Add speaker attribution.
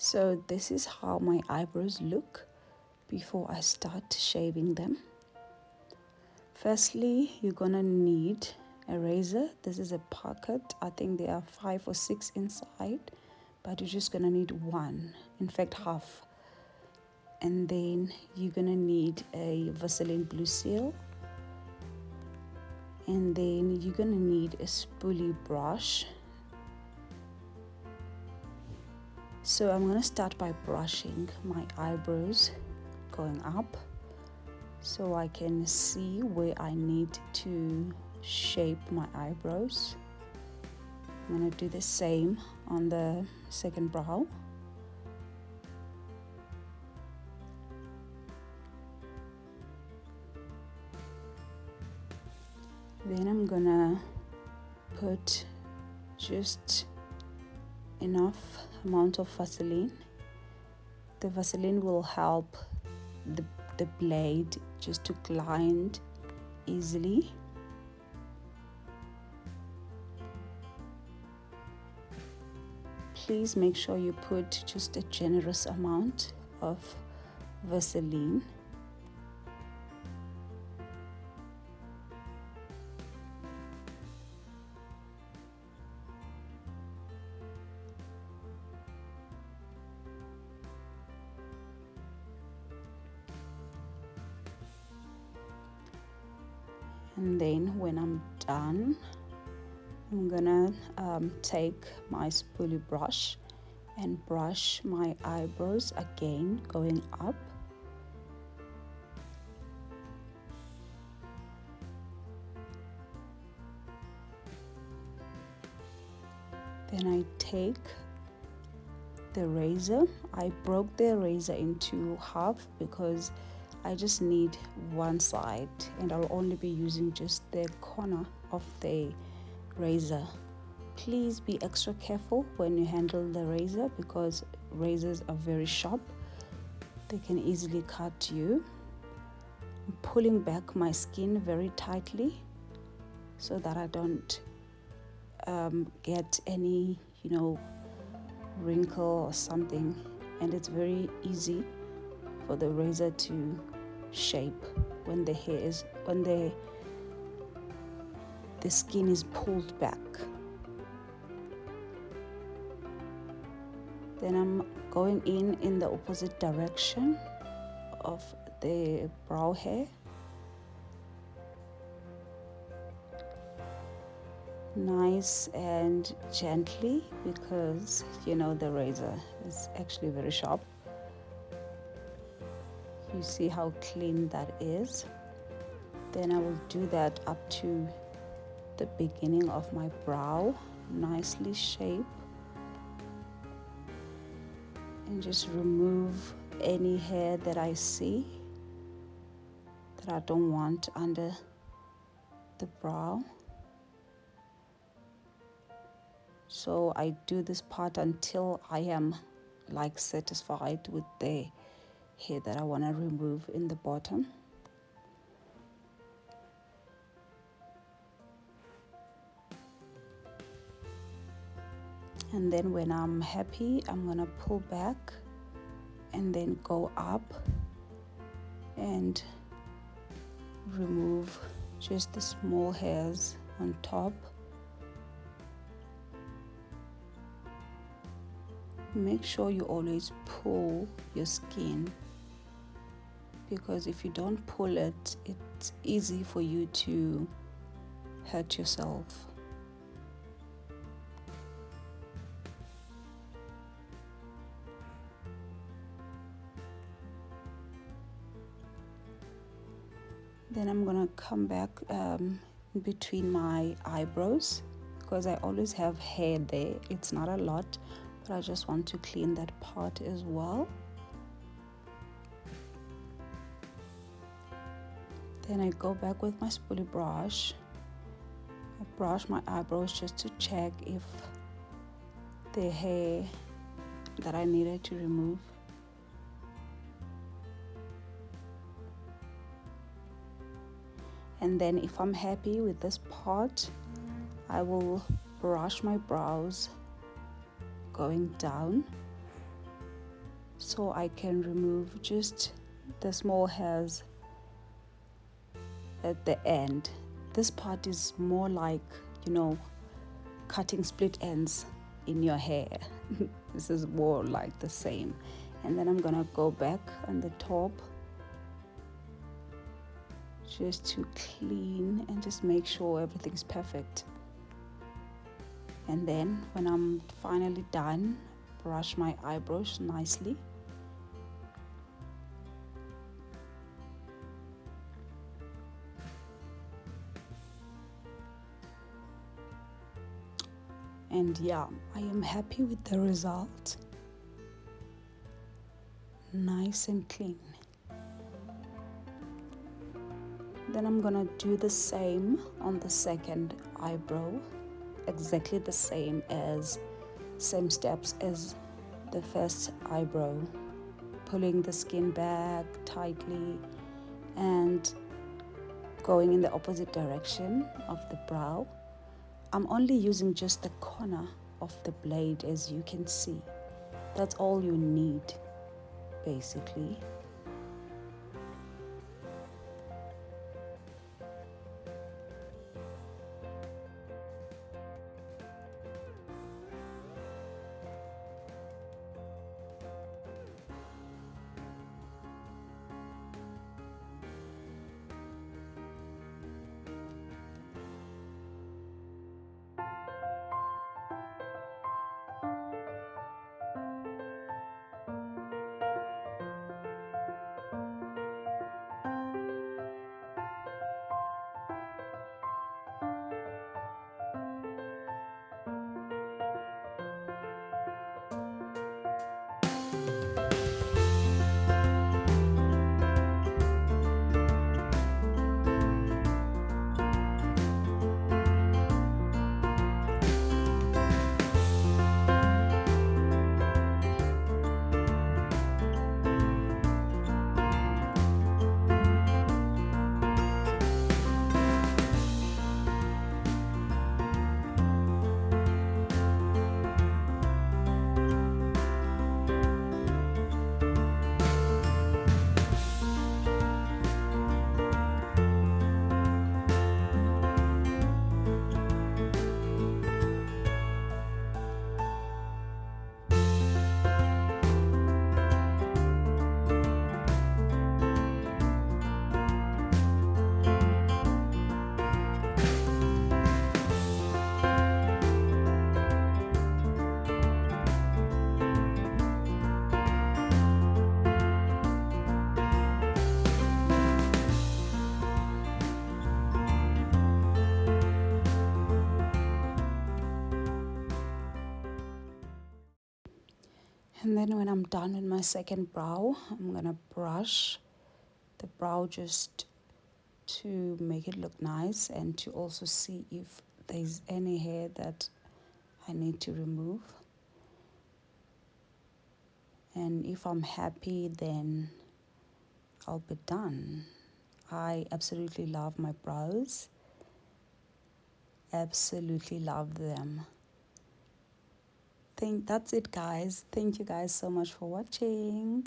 Speaker 1: So this is how my eyebrows look before I start shaving them. Firstly, you're gonna need a razor. This is a pocket. I think there are 5 or 6 inside, but you're just gonna need one, in fact half. And then you're gonna need a Vaseline blue seal, and then you're gonna need a spoolie brush. So I'm gonna start by brushing my eyebrows going up so I can see where I need to shape my eyebrows. I'm gonna do the same on the second brow. Then I'm gonna put just enough amount of Vaseline. The Vaseline will help the blade just to glide easily. Please make sure you put just a generous amount of Vaseline. And then when I'm done, I'm gonna take my spoolie brush and brush my eyebrows again going up. Then I take the razor. I broke the razor into half because I just need one side and I'll only be using just the corner of the razor. Please be extra careful when you handle the razor because razors are very sharp. They can easily cut you. I'm pulling back my skin very tightly so that I don't get any, wrinkle or something, and it's very easy for the razor to shape when the skin is pulled back. Then I'm going in the opposite direction of the brow hair. Nice and gently because the razor is actually very sharp. You see how clean that is. Then I will do that up to the beginning of my brow, nicely shape, and just remove any hair that I see that I don't want under the brow. So I do this part until I am satisfied with the hair that I want to remove in the bottom. And then when I'm happy, I'm gonna pull back and then go up and remove just the small hairs on top. Make sure you always pull your skin because if you don't pull it, it's easy for you to hurt yourself. Then I'm gonna come back between my eyebrows because I always have hair there. It's not a lot, but I just want to clean that part as well. Then I go back with my spoolie brush. I brush my eyebrows just to check if the hair that I needed to remove. And then if I'm happy with this part, I will brush my brows going down so I can remove just the small hairs at the end. This part is more like, cutting split ends in your hair. This is more like the same. And then I'm gonna go back on the top just to clean and just make sure everything's perfect. And then when I'm finally done, brush my eyebrows nicely. And yeah, I am happy with the result. Nice and clean. Then I'm gonna do the same on the second eyebrow, exactly the same steps as the first eyebrow, pulling the skin back tightly and going in the opposite direction of the brow. I'm only using just the corner of the blade, as you can see. That's all you need, basically. And then when I'm done with my second brow, I'm gonna brush the brow just to make it look nice and to also see if there's any hair that I need to remove. And if I'm happy, then I'll be done. I absolutely love my brows. Absolutely love them. Think that's it, guys. Thank you guys so much for watching.